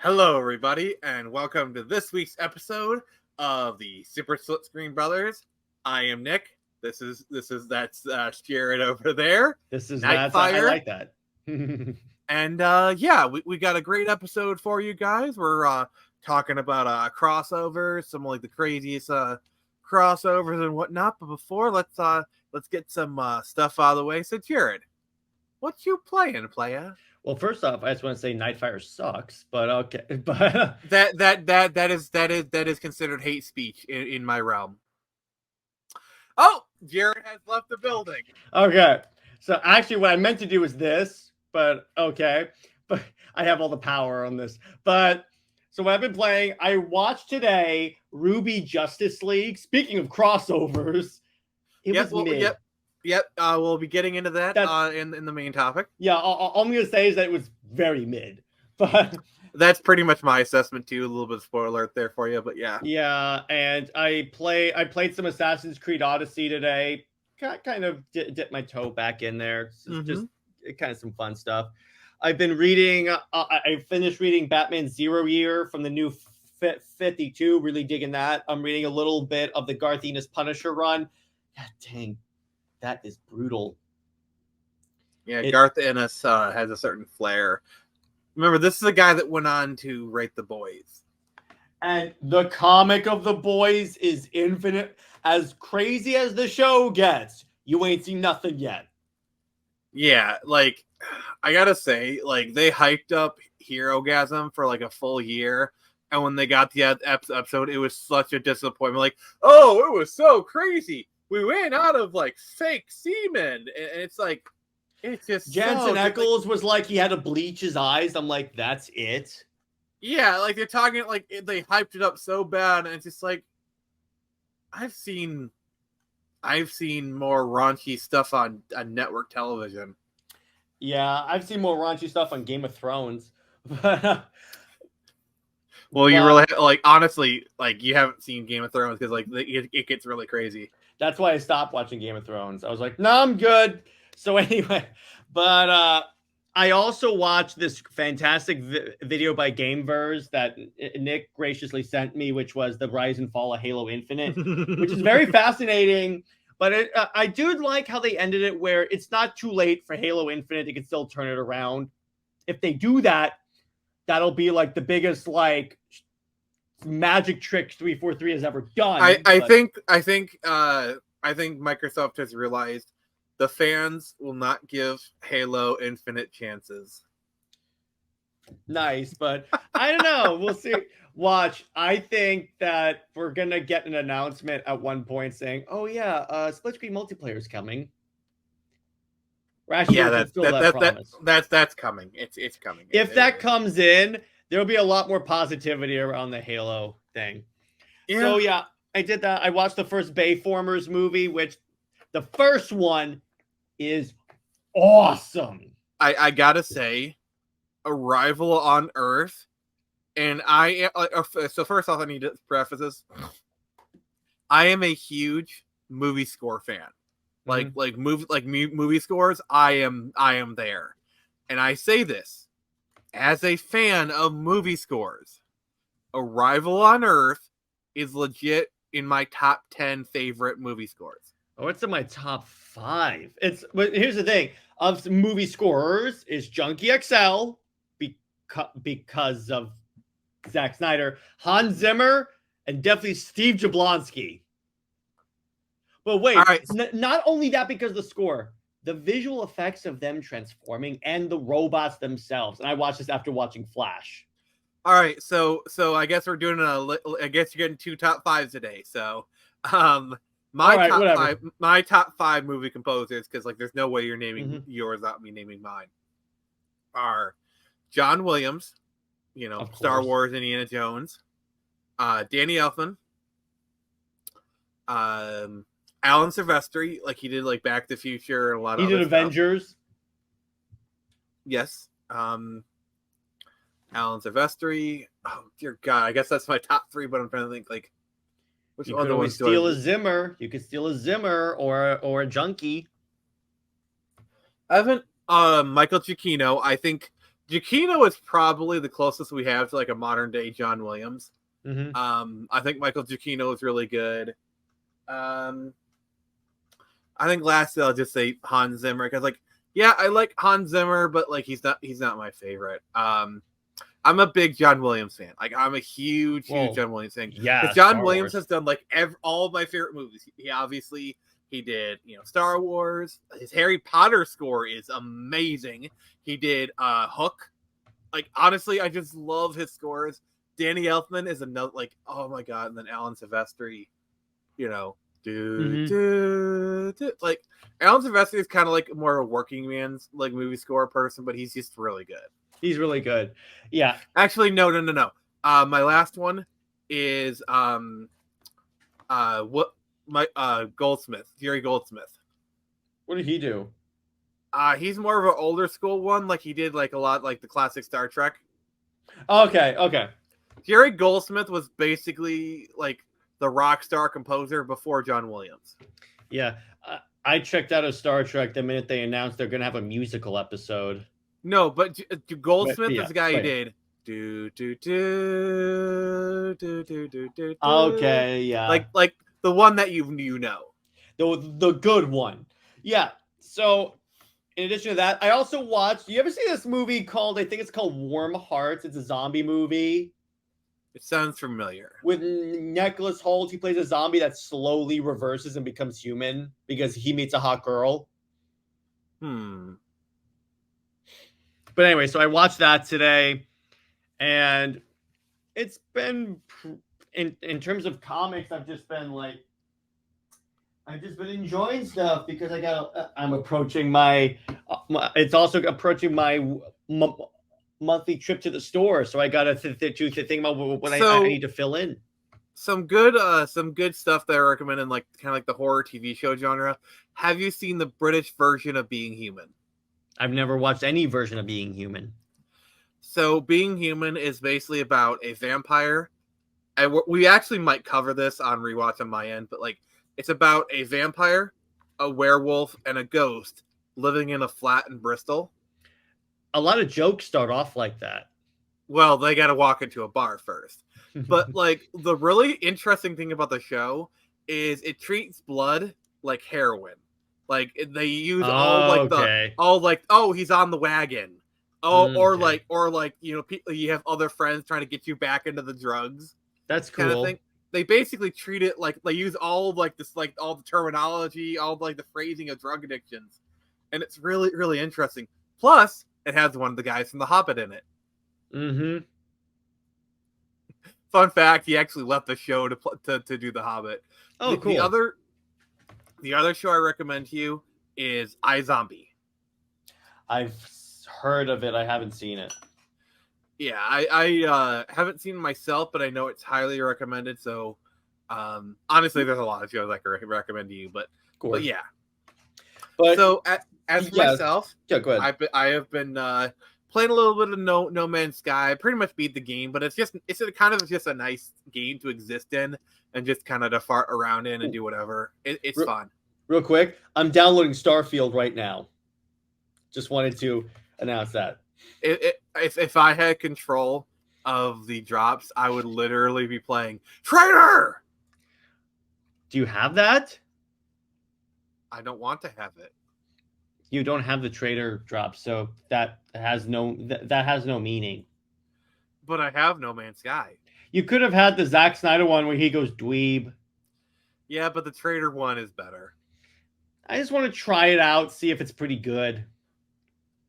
Hello, everybody, and welcome to this week's episode of the Super Split Screen Brothers. I am Nick. That's Jared over there. This is Nightfire. I like that. And we got a great episode for you guys. We're talking about crossovers, some like the craziest crossovers and whatnot. But before, let's get some stuff out of the way. So, Jared, what you playing, playa? Well, first off, I just want to say Nightfire sucks, but okay. But that is considered hate speech in my realm. Oh, Jared has left the building. Okay. So actually what I meant to do was this, but okay. But I have all the power on this. But so what I've been playing, I watched today Ruby Justice League. Speaking of crossovers, it was mid. Yep. We'll be getting into that in the main topic. Yeah, all I'm going to say is that it was very mid. But that's pretty much my assessment too. A little bit of spoiler alert there for you, but yeah. Yeah, and I played some Assassin's Creed Odyssey today. Kind of dipped my toe back in there. Just kind of some fun stuff. I've been reading. I finished reading Batman Zero Year from the new 52. Really digging that. I'm reading a little bit of the Garth Ennis Punisher run. God dang. That is brutal. Yeah, Garth Ennis has a certain flair. Remember, this is a guy that went on to write The Boys. And the comic of The Boys is infinite. As crazy as the show gets, you ain't seen nothing yet. Yeah, like, I gotta say, like, they hyped up Herogasm for like a full year. And when they got the episode, it was such a disappointment. Like, oh, it was so crazy. We ran out of like fake semen, and it's like, it's just Jensen Ackles was like he had to bleach his eyes. I'm like, that's it. Yeah, like they're talking like they hyped it up so bad, and it's just like, I've seen more raunchy stuff on network television. Yeah, I've seen more raunchy stuff on Game of Thrones. Well, you really like honestly, like you haven't seen Game of Thrones because like it gets really crazy. That's why I stopped watching Game of Thrones. I was like, no, I'm good. So anyway, but I also watched this fantastic video by Gameverse that Nick graciously sent me, which was the rise and fall of Halo Infinite, which is very fascinating. But I do like how they ended it where it's not too late for Halo Infinite. They can still turn it around. If they do that, that'll be like the biggest like magic trick 343 has ever done. I think Microsoft has realized the fans will not give Halo Infinite chances. Nice, but I don't know. We'll see. Watch. I think that we're gonna get an announcement at one point saying, "Oh yeah, split screen multiplayer is coming." That's coming. It's coming. If that comes in, there'll be a lot more positivity around the Halo thing. Yeah. So yeah, I did that. I watched the first Bayformers movie, which the first one is awesome. I gotta say, Arrival on Earth, and so first off, I need to preface this. I am a huge movie score fan. Movie scores, I am there. And I say this as a fan of movie scores. Arrival on Earth is legit in my top 10 favorite movie scores. Oh, it's in my top 5. But here's the thing of movie scorers is Junkie XL because of Zack Snyder, Hans Zimmer, and definitely Steve Jablonsky. But wait, not only that because of the score, the visual effects of them transforming and the robots themselves. And I watched this after watching Flash. All right, so I guess we're doing I guess you're getting 2 top 5s today. So, my top 5 movie composers, because like there's no way you're naming yours without me naming mine, are John Williams, Star Wars, Indiana Jones, Danny Elfman, Alan Silvestri, like he did like Back to the Future and a lot of. He did Avengers. Stuff. Yes. Alan Silvestri. Oh dear God, I guess that's my top 3. But I'm trying to think like which you other ones. Steal a Zimmer. You could steal a Zimmer or a Junkie. I haven't. Michael Giacchino. I think Giacchino is probably the closest we have to like a modern day John Williams. Mm-hmm. I think Michael Giacchino is really good. I think lastly I'll just say Hans Zimmer because like yeah I like Hans Zimmer but like he's not my favorite. I'm a big John Williams fan. Like I'm a huge John Williams fan Yeah, because John Star Williams Wars. has done like all of my favorite movies. He did Star Wars. His Harry Potter score is amazing. He did Hook. Like honestly, I just love his scores. Danny Elfman is another like oh my god, and then Alan Silvestri, you know, like Alan Silvestri is kind of like more a working man's like movie score person, but he's just really good. He's really good. Yeah. Actually, no. My last one is Goldsmith, Jerry Goldsmith. What did he do? He's more of an older school one. Like he did like a lot like the classic Star Trek. Okay. Jerry Goldsmith was basically like the rock star composer before John Williams. Yeah. I checked out of Star Trek the minute they announced they're going to have a musical episode. No, but Goldsmith is the guy who did. Okay, yeah. Like the one that you know. The good one. Yeah. So in addition to that, I also watched. You ever see this movie called? I think it's called Warm Hearts. It's a zombie movie. It sounds familiar. With Nicholas Hoult, he plays a zombie that slowly reverses and becomes human because he meets a hot girl. But anyway, so I watched that today, and it's been in terms of comics. I've just been enjoying stuff because I'm approaching my. It's also approaching my monthly trip to the store, so I got to think about what I need to fill in. Some good stuff that I recommend in like kind of like the horror TV show genre. Have you seen the British version of Being Human? I've never watched any version of Being Human. So Being Human is basically about a vampire. And we actually might cover this on Rewatch on my end, but like it's about a vampire, a werewolf, and a ghost living in a flat in Bristol. A lot of jokes start off like that. Well, they got to walk into a bar first. But like the really interesting thing about the show is it treats blood like heroin. Like they use he's on the wagon. Or you have other friends trying to get you back into the drugs. That's cool. Kind of thing. They basically treat it like they use all of like this like all the terminology, all of, like the phrasing of drug addictions, and it's really really interesting. Plus, it has one of the guys from The Hobbit in it. Mm-hmm. Fun fact: he actually left the show to do The Hobbit. Oh, cool. The other show I recommend to you is iZombie. I've heard of it. I haven't seen it. Yeah, I haven't seen it myself, but I know it's highly recommended. So, honestly, there's a lot of shows I can recommend to you, but yeah. But so myself, yeah, go ahead. I have been playing a little bit of No Man's Sky. I pretty much beat the game, but it's kind of just a nice game to exist in and just kind of to fart around in and do whatever. It's fun. Real quick, I'm downloading Starfield right now. Just wanted to announce that. If I had control of the drops, I would literally be playing Traitor. Do you have that? I don't want to have it. You don't have the Traitor drop, so that has no meaning. But I have No Man's Sky. You could have had the Zack Snyder one where he goes dweeb. Yeah, but the Traitor one is better. I just want to try it out, see if it's pretty good.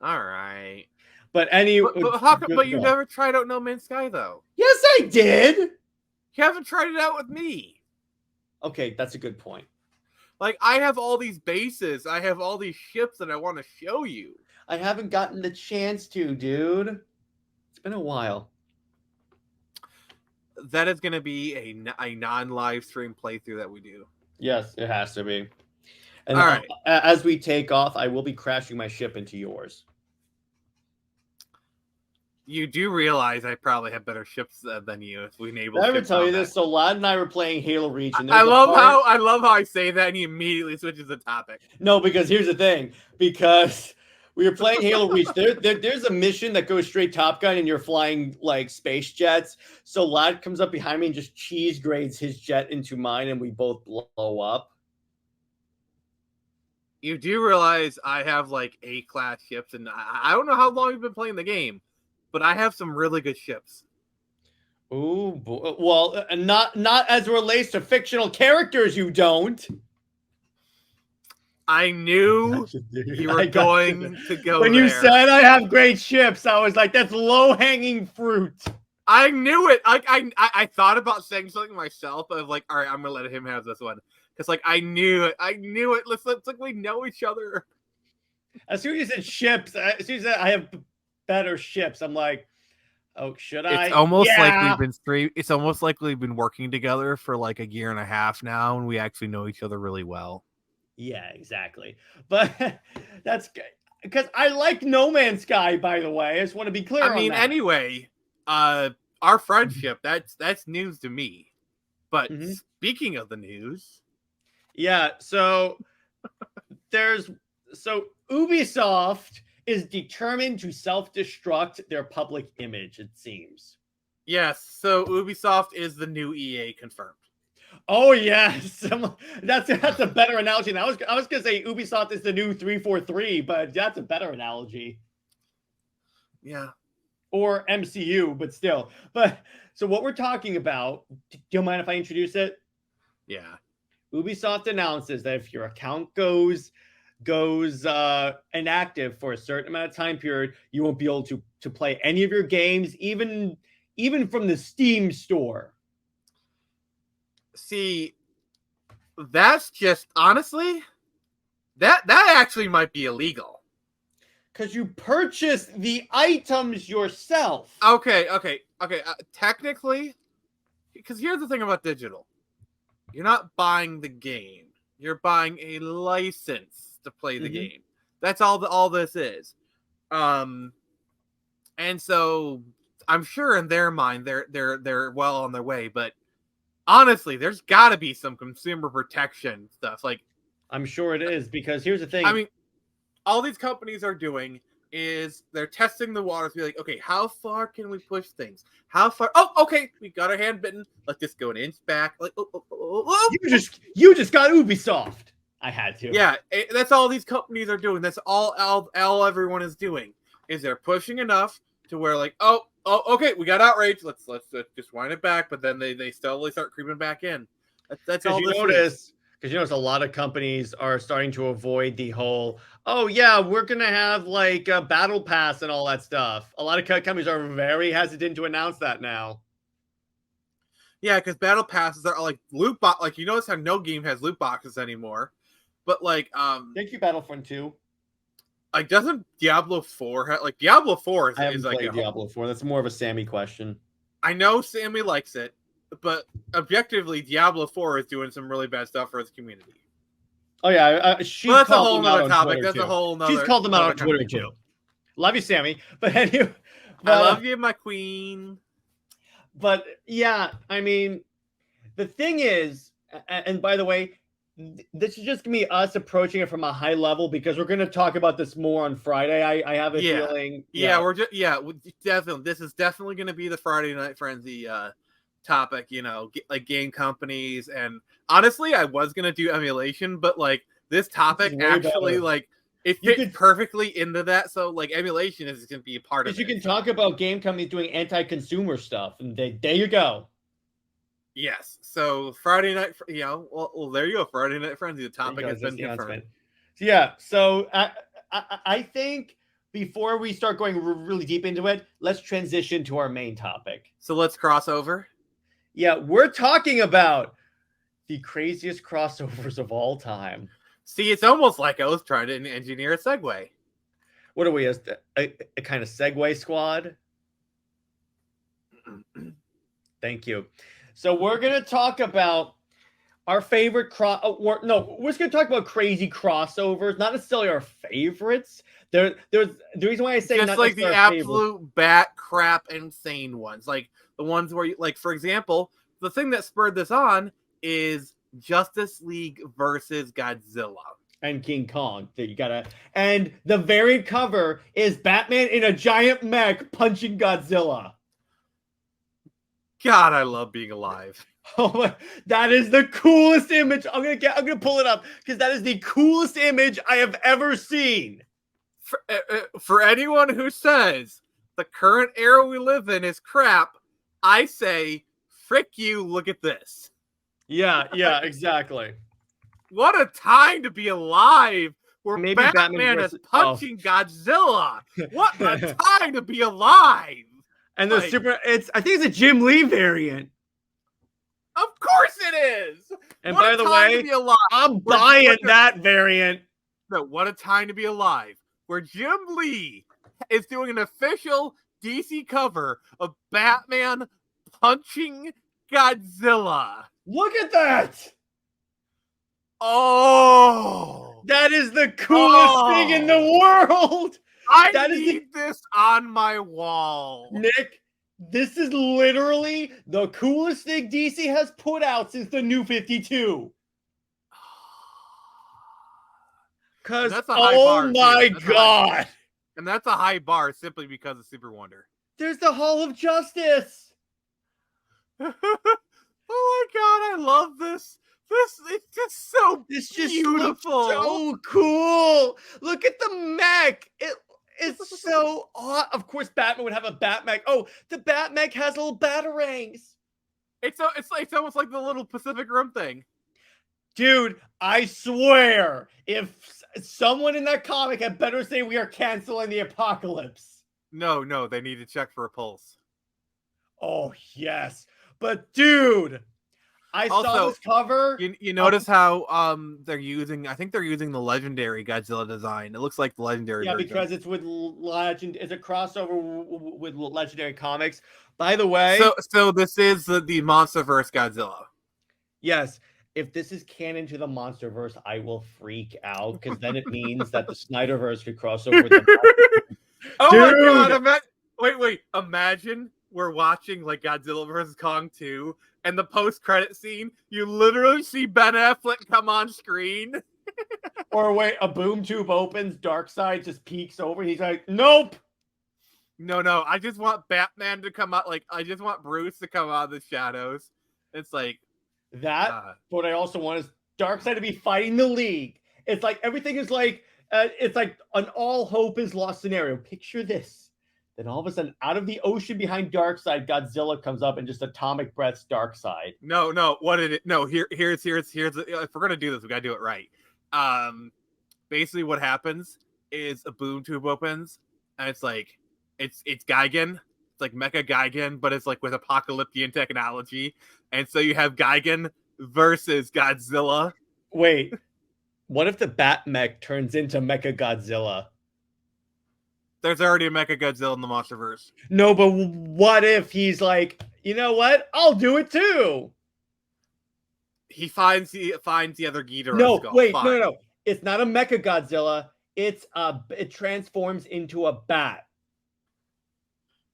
All right. But you never tried out No Man's Sky, though. Yes, I did. You haven't tried it out with me. Okay, that's a good point. Like, I have all these bases. I have all these ships that I want to show you. I haven't gotten the chance to, dude. It's been a while. That is going to be a non-live stream playthrough that we do. Yes, it has to be. And all right. As we take off, I will be crashing my ship into yours. You do realize I probably have better ships than you if we enable. Did I ever tell you this? So Lad and I were playing Halo Reach, and I love how I say that, and he immediately switches the topic. No, because here's the thing. Because We were playing Halo Reach. There's a mission that goes straight Top Gun, and you're flying like space jets. So Lad comes up behind me and just cheese grades his jet into mine, and we both blow up. You do realize I have like A-class ships, and I don't know how long you've been playing the game, but I have some really good ships. Ooh, well, not as it relates to fictional characters. You don't. I knew you were going to go when there. You said I have great ships, I was like, that's low-hanging fruit. I knew it. I thought about saying something myself, but I was like, all right, I'm gonna let him have this one. Because like I knew it. It's like we know each other. As soon as you said ships, as soon as you said I have better ships, I'm like, oh, should I? It's almost like it's almost like we've been working together for like a year and a half now, and we actually know each other really well. Yeah, exactly. But that's because I like No Man's Sky, by the way. I just want to be clear. I mean, anyway, our friendship, that's news to me. But speaking of the news. Yeah, so Ubisoft is determined to self-destruct their public image, it seems. Yes, so Ubisoft is the new EA confirmed. Oh yes, that's a better analogy. I was gonna say Ubisoft is the new 343, but that's a better analogy. Yeah, or MCU, but still. But so what we're talking about? Do you mind if I introduce it? Yeah. Ubisoft announces that if your account goes inactive for a certain amount of time period, you won't be able to play any of your games, even from the Steam store. See, that's just honestly that actually might be illegal. Because you purchase the items yourself. Okay. Technically, because here's the thing about digital. You're not buying the game. You're buying a license to play the game. That's all this is. And so I'm sure in their mind they're well on their way, but honestly, there's got to be some consumer protection stuff. Like, I'm sure it is, because here's the thing. I mean, all these companies are doing is they're testing the waters. Be like, okay, how far can we push things? How far? Oh, okay, we got our hand bitten. Let's just go an inch back. Like, you just got Ubisoft. I had to. Yeah, that's all these companies are doing. That's all everyone is doing. Is they're pushing enough to where like, oh, okay, we got outrage. Let's just wind it back. But then they slowly start creeping back in. That's all. Because you notice a lot of companies are starting to avoid the whole, oh yeah, we're gonna have like a battle pass and all that stuff. A lot of companies are very hesitant to announce that now. Yeah, because battle passes are like loot box. Like, you notice how no game has loot boxes anymore. But like, thank you, Battlefront 2. Like, doesn't Diablo 4 have, like, Diablo 4 is, I haven't like played Diablo 4. That's more of a Sammy question. I know Sammy likes it, but objectively, Diablo 4 is doing some really bad stuff for its community. Oh yeah, she's that's a whole nother topic. That's a whole nother. She's called them out on Twitter too. Love you, Sammy. But anyway, I love you, my queen. But yeah, I mean, the thing is, and by the way, this is just gonna be us approaching it from a high level, because we're gonna talk about this more on Friday. I have a feeling. Yeah, definitely. This is definitely gonna be the Friday Night Frenzy topic. You know, like game companies, and honestly, I was gonna do emulation, but like this topic actually like it fits perfectly into that. So like emulation is gonna be a part of it. You can talk about game companies doing anti-consumer stuff, and there you go. Yes. So Friday night, well, there you go. Friday Night Frenzy. The topic has been confirmed. Yeah. So I think before we start going really deep into it, let's transition to our main topic. So let's cross over. Yeah, we're talking about the craziest crossovers of all time. See, it's almost like I was trying to engineer a segue. What are we, a kind of segue squad? Thank you. So we're going to talk about our favorite we're just going to talk about crazy crossovers, not necessarily our favorites. There's the reason why I say just not like the absolute bat crap insane ones, like the ones where you, like, for example, the thing that spurred this on is Justice League versus Godzilla. and King Kong that you gotta. And the variant cover is Batman in a giant mech punching Godzilla. God, I love being alive. Oh my, that is the coolest image. I'm gonna pull it up because that is the coolest image I have ever seen. For anyone who says the current era we live in is crap, I say, frick you, look at this. Yeah, exactly. What a time to be alive where Maybe Batman versus, is punching Godzilla. What a time to be alive. And the I think it's a Jim Lee variant. Of course it is. And by the way, I'm buying that variant. No, what a time to be alive. Where Jim Lee is doing an official DC cover of Batman punching Godzilla. Look at that. Oh. That is the coolest thing in the world. I need this on my wall. Nick, this is literally the coolest thing DC has put out since the New 52. Because, oh my God. And that's a high bar simply because of Super Wonder. There's the Hall of Justice. Oh my God, I love this. It's just so beautiful. So cool. Look at the mech. It's so odd. Of course, Batman would have a Batmech. Oh, the Batmech has little batarangs. It's almost like the little Pacific Rim thing. Dude, I swear, if someone in that comic had better say we are canceling the apocalypse. No, they need to check for a pulse. Oh, yes. But dude, I saw this cover. You notice how they're using, I think they're using the legendary Godzilla design. It looks like the legendary version. Because it's with Legend. It's a crossover with legendary comics. By the way, so this is the MonsterVerse Godzilla. Yes. If this is canon to the MonsterVerse, I will freak out because then it means that the Snyderverse could cross over with the Oh my God! Wait! Imagine we're watching like Godzilla vs. Kong 2, and the post-credit scene, you literally see Ben Affleck come on screen. Or wait, a boom tube opens, Darkseid just peeks over, he's like, "Nope." No! I just want Batman to come out. Like I just want Bruce to come out of the shadows. It's like. That, what I also want is Darkseid to be fighting the League. It's like everything is like it's like an all hope is lost scenario. Picture this. Then all of a sudden, out of the ocean behind Darkseid, Godzilla comes up and just atomic breaths Darkseid. No. What did it? No, here's. If we're gonna do this, we gotta do it right. Basically, what happens is a boom tube opens, and it's like it's Gigan. It's like Mecha Gigan, but it's like with apocalyptic technology. And so you have Gigan versus Godzilla. Wait, what if the Batmech turns into Mecha Godzilla? There's already a Mecha Godzilla in the MonsterVerse. No, but what if he's like, you know what? I'll do it too. He finds the other Ghidorah. No, wait, no. It's not a Mecha Godzilla. It transforms into a bat.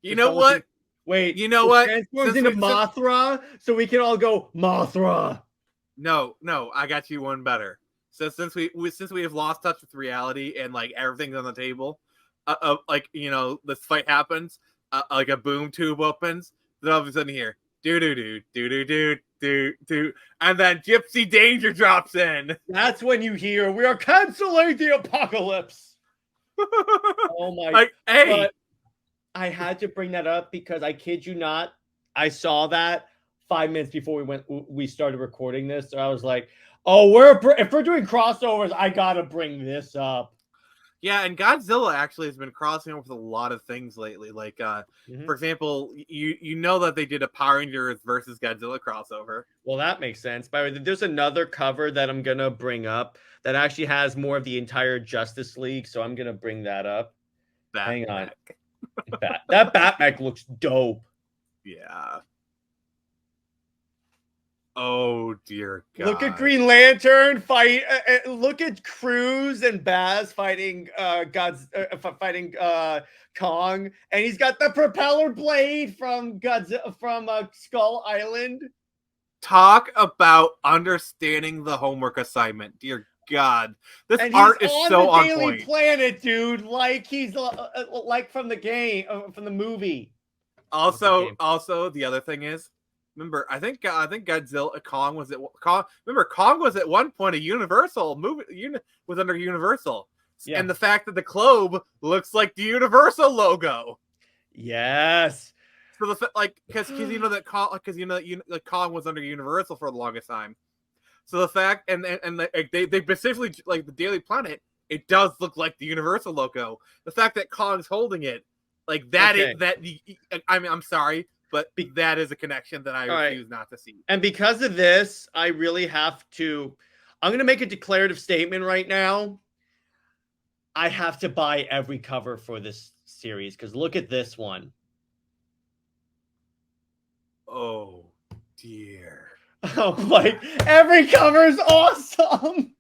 You know what? Wait, you know what? Transforms into Mothra, so we can all go Mothra. No, I got you one better. So since we have lost touch with reality and like everything's on the table, like this fight happens, like a boom tube opens, then all of a sudden here, do, and then Gypsy Danger drops in. That's when you hear we are canceling the apocalypse. Oh my! Like, hey. But I had to bring that up because I kid you not, I saw that 5 minutes before we started recording this. So I was like, "Oh, if we're doing crossovers, I gotta bring this up." Yeah, and Godzilla actually has been crossing over with a lot of things lately. Like, for example, you know that they did a Power Rangers versus Godzilla crossover. Well, that makes sense. By the way, there's another cover that I'm gonna bring up that actually has more of the entire Justice League. So I'm gonna bring that up. Hang on. That Batmech looks dope. Yeah. Oh dear God! Look at Green Lantern fight. Look at Cruz and Baz fighting fighting Kong, and he's got the propeller blade from Skull Island. Talk about understanding the homework assignment, dear god, this And art he's is on so the on Daily point. Planet, dude. Like he's like from the game, from the movie. Also, the other thing is, remember, I think Godzilla Kong was at Kong. Remember, Kong was at one point a Universal movie. Was under Universal, Yeah. and the fact that the globe looks like the Universal logo. Yes. So because you know that Kong was under Universal for the longest time. So the fact they specifically like the Daily Planet, it does look like the Universal logo. The fact that Kong's holding it, like that Okay. I mean, I'm sorry, but that is a connection that I refuse not to see. And because of this, I really have to. I'm going to make a declarative statement right now. I have to buy every cover for this series because look at this one. Oh dear. Oh, like every cover is awesome.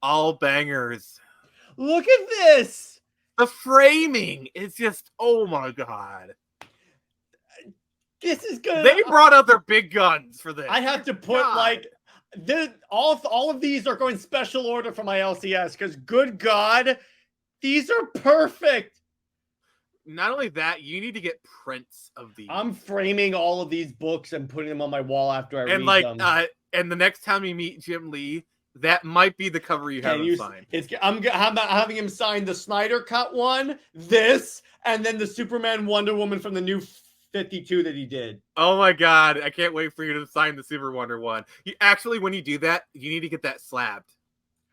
All bangers. Look at this. The framing is just, oh my god. This is good. They brought out their big guns for this. I have to put like all of these are going special order for my LCS because good God, these are perfect. Not only that, you need to get prints of these. I'm framing all of these books and putting them on my wall after I read them. And the next time you meet Jim Lee, that might be the cover you have him sign. I'm having him sign the Snyder Cut one, this, and then the Superman Wonder Woman from the New 52 that he did. Oh my god, I can't wait for you to sign the Super Wonder one. When you do that, you need to get that slabbed.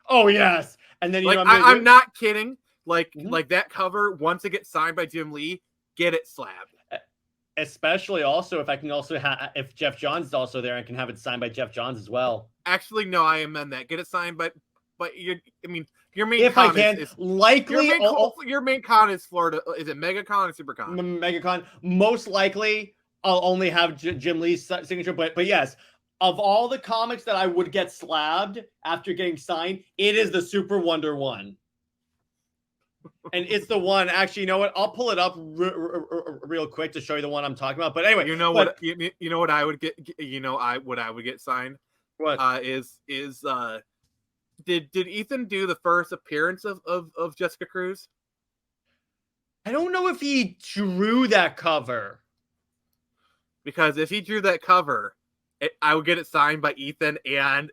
Oh yes, and then I'm not kidding. Like that cover, once it gets signed by Jim Lee, get it slabbed. Especially also if I can also if Jeff Johns is also there, I can have it signed by Jeff Johns as well. Actually, no, I amend that. Get it signed, but your main if con I can is likely your main con is Florida. Is it MegaCon or SuperCon? MegaCon. Most likely, I'll only have Jim Lee's signature, but yes. Of all the comics that I would get slabbed after getting signed, it is the Super Wonder one. And it's the one, actually, you know what? I'll pull it up real quick to show you the one I'm talking about. But anyway, you know what I would get, what I would get signed? What did Ethan do the first appearance of Jessica Cruz? I don't know if he drew that cover. Because if he drew that cover, I would get it signed by Ethan and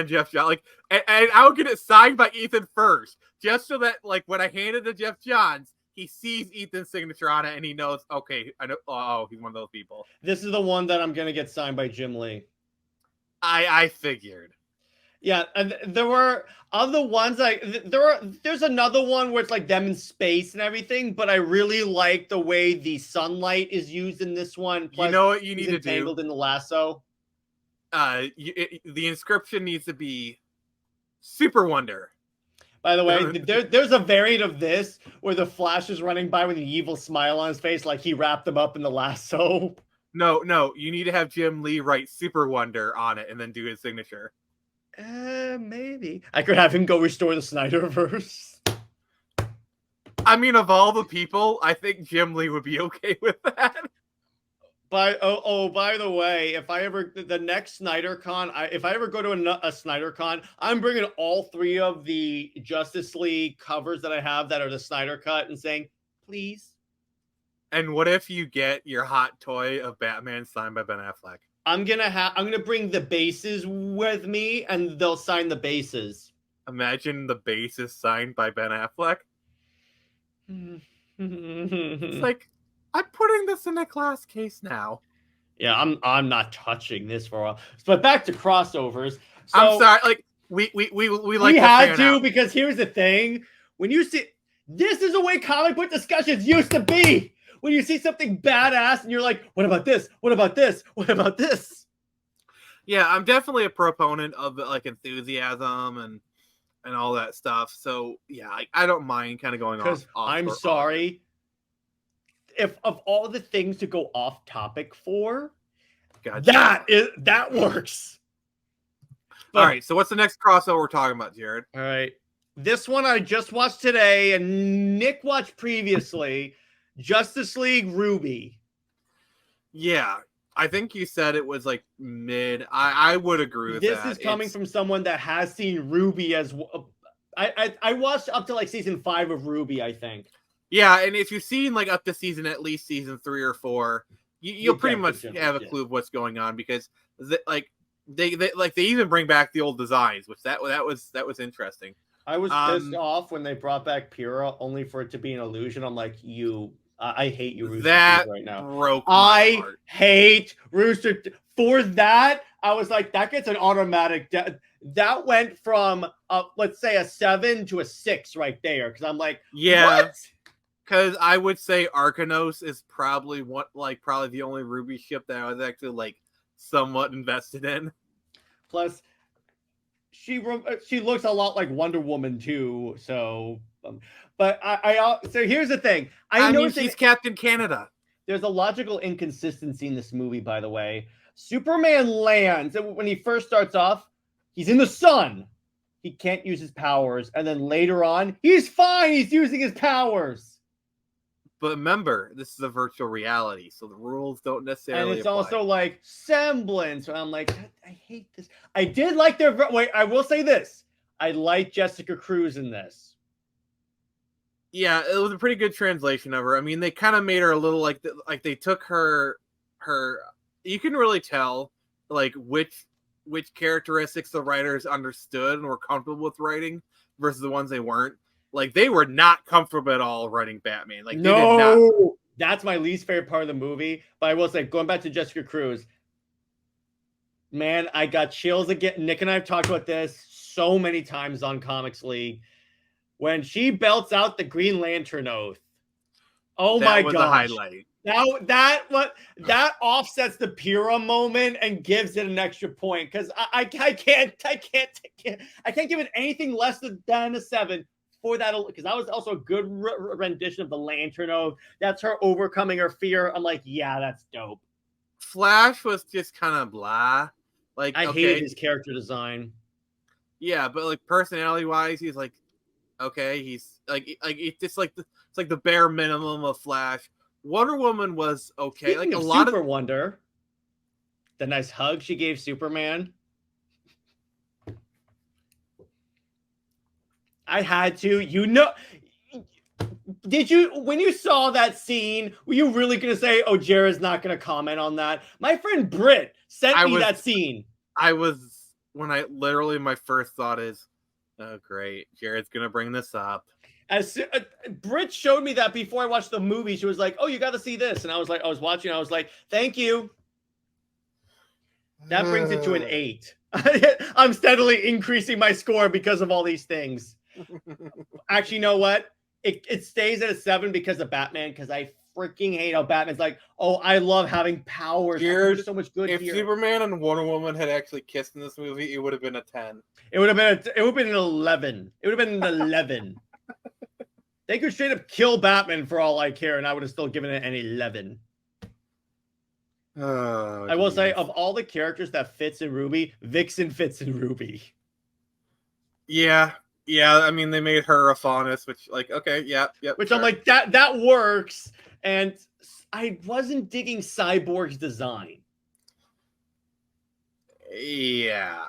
Jeff Johns. And I would get it signed by Ethan first, just so that when I hand it to Jeff Johns, he sees Ethan's signature on it and he knows, okay, I know. Oh, he's one of those people. This is the one that I'm gonna get signed by Jim Lee. I figured. Yeah, and there were other ones there's another one where it's like them in space and everything, but I really like the way the sunlight is used in this one. Plus, you know what you need to do? Entangled in the lasso. The inscription needs to be Super Wonder. By the way, there's a variant of this where the Flash is running by with an evil smile on his face, like he wrapped them up in the lasso. No, you need to have Jim Lee write Super Wonder on it and then do his signature. Maybe I could have him go restore the Snyderverse. I mean, of all the people, I think Jim Lee would be okay with that. By the way, if I ever the next SnyderCon, if I ever go to a SnyderCon, I'm bringing all 3 of the Justice League covers that I have that are the Snyder Cut and saying, please. And what if you get your hot toy of Batman signed by Ben Affleck? I'm gonna bring the bases with me, and they'll sign the bases. Imagine the bases signed by Ben Affleck. It's like, I'm putting this in a glass case now. Yeah, I'm not touching this for a while. But back to crossovers. So, I'm sorry, we had to because here's the thing: when you see this is the way comic book discussions used to be. When you see something badass and you're like, what about this? What about this? What about this? Yeah, I'm definitely a proponent of enthusiasm and all that stuff. So yeah, I don't mind kind of going off. I'm sorry. If of all the things to go off topic for, gotcha. that works. But, all right, so what's the next crossover we're talking about, Jared? All right. This one I just watched today and Nick watched previously. Justice League Ruby. Yeah. I think you said it was like mid. I would agree with This that. is coming from someone that has seen Ruby as I watched up to like season 5 of Ruby, I think. Yeah, and if you've seen like up to season at least season 3 or 4, you'll pretty much have a clue of what's going on because they even bring back the old designs, which that was interesting. I was pissed off when they brought back Pyrrha only for it to be an illusion. I'm like, I hate you, Rooster Teeth, right now. Broke my heart. Hate Rooster for that. I was like, that gets an automatic. That went from let's say a 7 to a 6 right there. Because I'm like, yeah, because I would say Arcanos is probably probably the only Ruby ship that I was actually like somewhat invested in. Plus, she looks a lot like Wonder Woman too. So, but so here's the thing. I know she's Captain Canada. There's a logical inconsistency in this movie, by the way. Superman lands, and when he first starts off, he's in the sun. He can't use his powers, and then later on, he's fine. He's using his powers. But remember, this is a virtual reality, so the rules don't necessarily And it's apply. also like semblance. And I'm like, I hate this. I did like their. Wait, I will say this. I like Jessica Cruz in this. Yeah, it was a pretty good translation of her. I mean, they kind of made her a little like they took her. You can really tell like which characteristics the writers understood and were comfortable with writing versus the ones they weren't. Like they were not comfortable at all writing Batman. Like no, they did not. That's my least favorite part of the movie. But I will say, going back to Jessica Cruz, man, I got chills again. Nick and I have talked about this so many times on Comics League. When she belts out the Green Lantern oath, oh my god, that was a highlight. That offsets the Pyrrha moment and gives it an extra point because I can't give it anything less than a 7 for that, because that was also a good rendition of the Lantern Oath. That's her overcoming her fear. I'm like, yeah, that's dope. Flash was just kind of blah. Like I hated his character design. Yeah, but like personality wise, he's like okay. He's like it's just like it's like the bare minimum of Flash. Wonder Woman was okay. Speaking like of a lot Super of Wonder, the nice hug she gave Superman. I had to, did you, when you saw that scene, were you really going to say, oh, Jared's not going to comment on that? My friend Britt sent me that scene. My first thought is, oh, great. Jared's going to bring this up. Britt showed me that before I watched the movie. She was like, oh, you got to see this. And I was like, thank you. That brings it to an 8. I'm steadily increasing my score because of all these things. Actually, you know what? It stays at a 7 because of Batman, because I freaking hate how Batman's like, oh, I love having powers. Jared, so much good if here. Superman and Wonder Woman had actually kissed in this movie, it would have been a 10. It would have been an 11. It would have been an 11. They could straight up kill Batman for all I care, and I would have still given it an 11. Oh, I will say, of all the characters that fits in Ruby, Vixen fits in Ruby. Yeah. I mean, they made her a faunus, which, like, okay, yeah. Which sure. I'm like, that works. And I wasn't digging Cyborg's design. Yeah.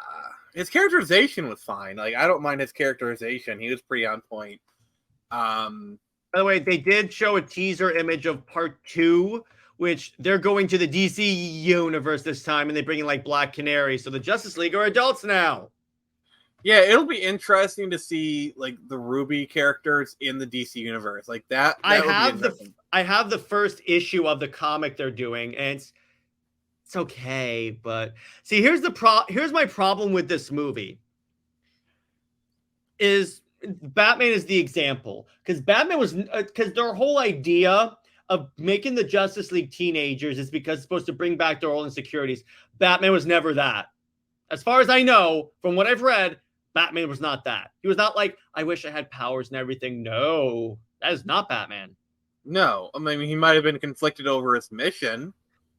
His characterization was fine. Like, I don't mind his characterization. He was pretty on point. By the way, they did show a teaser image of part 2, which they're going to the DC universe this time, and they bring in like Black Canary. So the Justice League are adults now. Yeah, it'll be interesting to see like the Ruby characters in the DC universe. Like that I have the first issue of the comic they're doing, and it's okay, but see, here's my problem with this movie. Is Batman is the example, because Batman was because their whole idea of making the Justice League teenagers is because it's supposed to bring back their old insecurities. Batman was never that. As far as I know, from what I've read, Batman was not that. He was not like, I wish I had powers and everything. No, that is not Batman. No, I mean, he might have been conflicted over his mission.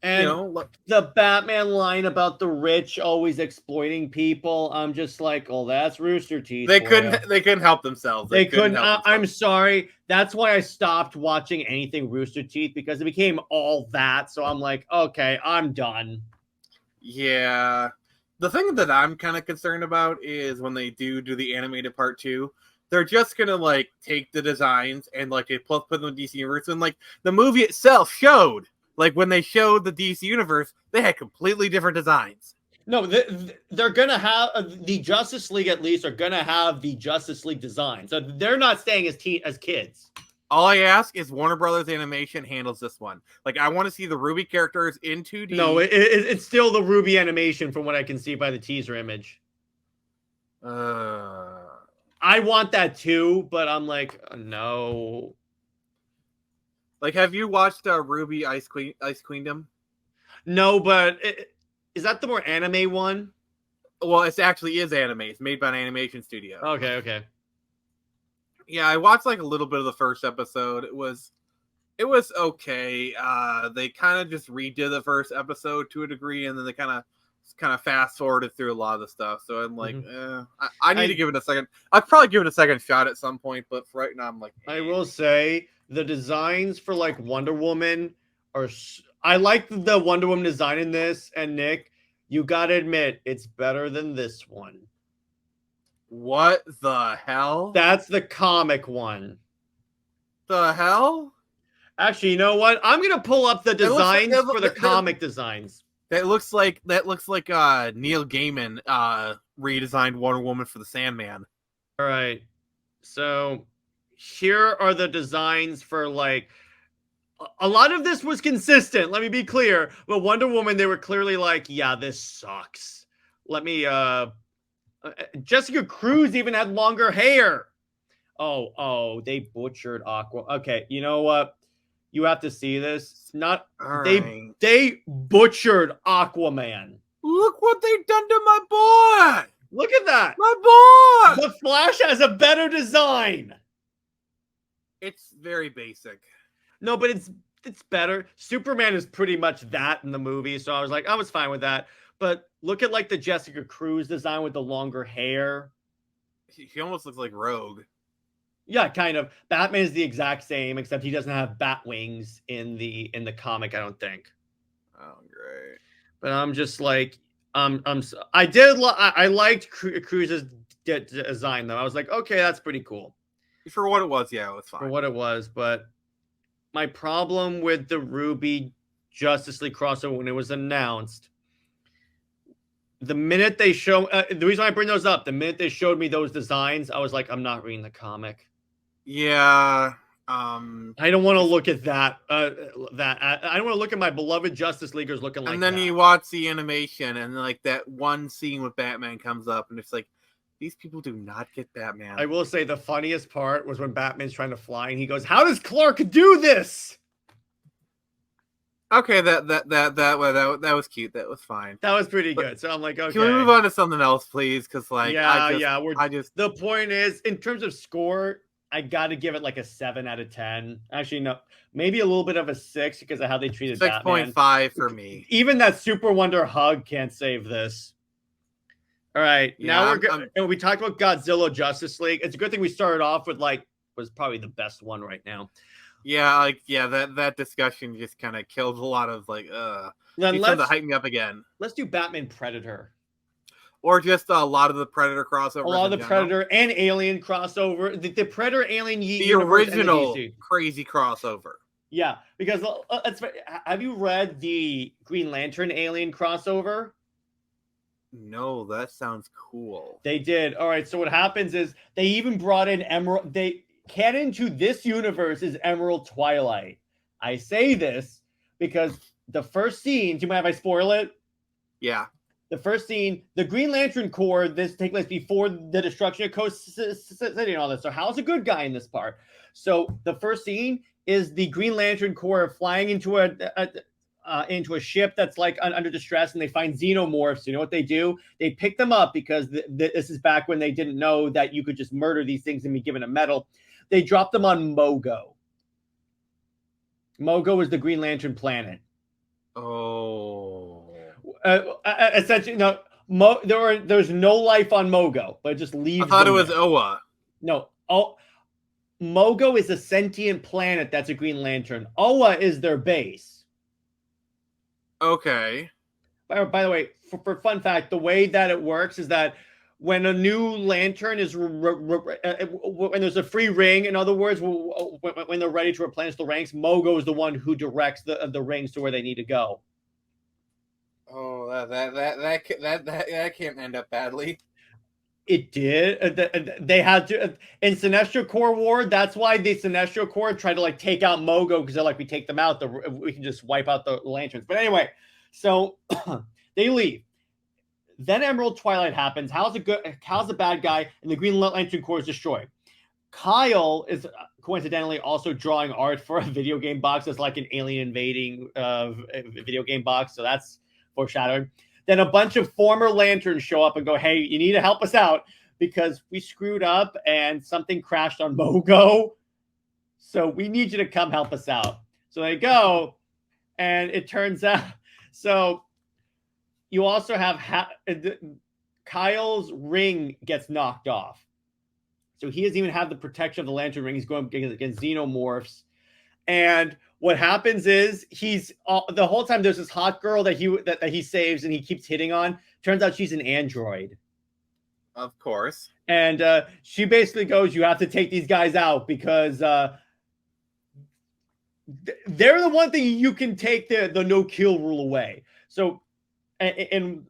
And the Batman line about the rich always exploiting people, I'm just like, oh, that's Rooster Teeth. They couldn't help themselves. They couldn't. I'm sorry. That's why I stopped watching anything Rooster Teeth, because it became all that. So I'm like, okay, I'm done. Yeah. The thing that I'm kind of concerned about is when they do the animated part 2, they're just gonna like take the designs and like they put them in the DC universe, and like the movie itself showed, like when they showed the DC universe, they had completely different designs. No, they're gonna have the Justice League, at least are gonna have the Justice League design, so they're not staying as kids. All I ask is Warner Brothers Animation handles this one. Like, I want to see the Ruby characters in 2D. No, it's still the Ruby animation from what I can see by the teaser image. I want that too, but I'm like, no. Like, have you watched Ruby Ice Queendom? No, but is that the more anime one? Well, it actually is anime. It's made by an animation studio. Okay. Yeah, I watched like a little bit of the first episode. It was okay. They kind of just redid the first episode to a degree, and then they kind of fast forwarded through a lot of the stuff. So I'm like, I need to give it a second. I'd probably give it a second shot at some point, but for right now, I'm like, I will say the designs for like Wonder Woman are. I like the Wonder Woman design in this, and Nick, you gotta admit it's better than this one. What the hell? That's the comic one. The hell? Actually, you know what? I'm gonna pull up the designs for the comic designs. That looks like Neil Gaiman redesigned Wonder Woman for the Sandman. All right. So here are the designs for like a lot of this was consistent. Let me be clear. But Wonder Woman, they were clearly like, yeah, this sucks. Let me Jessica Cruz even had longer hair. Oh, they butchered Aqua. Okay, you know what? You have to see this. They butchered Aquaman. Look what they done to my boy. Look at that. My boy. The Flash has a better design. It's very basic. No, but it's better. Superman is pretty much that in the movie, so I was fine with that. But look at like the Jessica Cruz design with the longer hair. He almost looks like Rogue. Yeah, kind of. Batman is the exact same, except he doesn't have bat wings in the comic, I don't think. Oh, great. But I'm just like, I liked Cruz's design though. I was like, okay, that's pretty cool. For what it was, yeah, it was fine. For what it was, but my problem with the Ruby Justice League crossover when it was announced, the minute they show, the reason I bring those up, the minute they showed me those designs, I was like, I'm not reading the comic. Yeah. I don't want to look at that. I don't want to look at my beloved Justice Leaguers looking like that. And then you watch the animation, and like that one scene with Batman comes up, and it's like, these people do not get Batman. I will say the funniest part was when Batman's trying to fly, and he goes, "How does Clark do this?" Okay, that was cute. That was fine. That was pretty good. So I'm like, okay. Can we move on to something else, please? Because like, the point is, in terms of score, I got to give it like a 7 out of 10. Actually, no, maybe a little bit of a 6 because of how they treated Batman. 6.5 for me. Even that Super Wonder hug can't save this. All right, now we talked about Godzilla Justice League. It's a good thing we started off with was probably the best one right now. Yeah, that discussion just kind of killed a lot of Then let's hype me up again. Let's do Batman Predator. Or just a lot of the Predator crossover. A lot of the Predator and Alien crossover. The Predator Alien the original crazy crossover. Yeah, because have you read the Green Lantern Alien crossover? No, that sounds cool. They did. All right, so what happens is they even brought in Emerald. Canon to this universe is Emerald Twilight. I say this because the first scene, do you mind if I spoil it? Yeah. The first scene, the Green Lantern Corps, this takes place before the destruction of Coast City and all this. So Hal's a good guy in this part. So the first scene is the Green Lantern Corps flying into a ship that's like under distress, and they find xenomorphs. You know what they do? They pick them up because this is back when they didn't know that you could just murder these things and be given a medal. They drop them on Mogo. Mogo is the Green Lantern planet. Oh. Essentially, no. There's no life on Mogo, but it just I leaves thought it them was there. Oa. No. Oh, Mogo is a sentient planet that's a Green Lantern. Oa is their base. Okay. By the way, for fun fact, the way that it works is that when a new lantern is when there's a free ring, in other words, when they're ready to replenish the ranks, Mogo is the one who directs the rings to where they need to go. Oh, that can't end up badly. It did. They had to in Sinestro Corps War. That's why the Sinestro Corps tried to like take out Mogo because they're like, we take them out, we can just wipe out the lanterns. But anyway, so they leave. Then Emerald Twilight happens. Hal's a bad guy, and the Green Lantern Corps is destroyed. Kyle is coincidentally also drawing art for a video game box that's like an alien invading video game box. So that's foreshadowing. Then a bunch of former Lanterns show up and go, hey, you need to help us out because we screwed up and something crashed on Mogo. So we need you to come help us out. So they go, and it turns out, so you also have Kyle's ring gets knocked off. So he doesn't even have the protection of the Lantern Ring. He's going against Xenomorphs. And what happens is the whole time there's this hot girl that he saves and he keeps hitting on. Turns out she's an android. Of course. And she basically goes, you have to take these guys out because they're the one thing you can take the no-kill rule away. So, and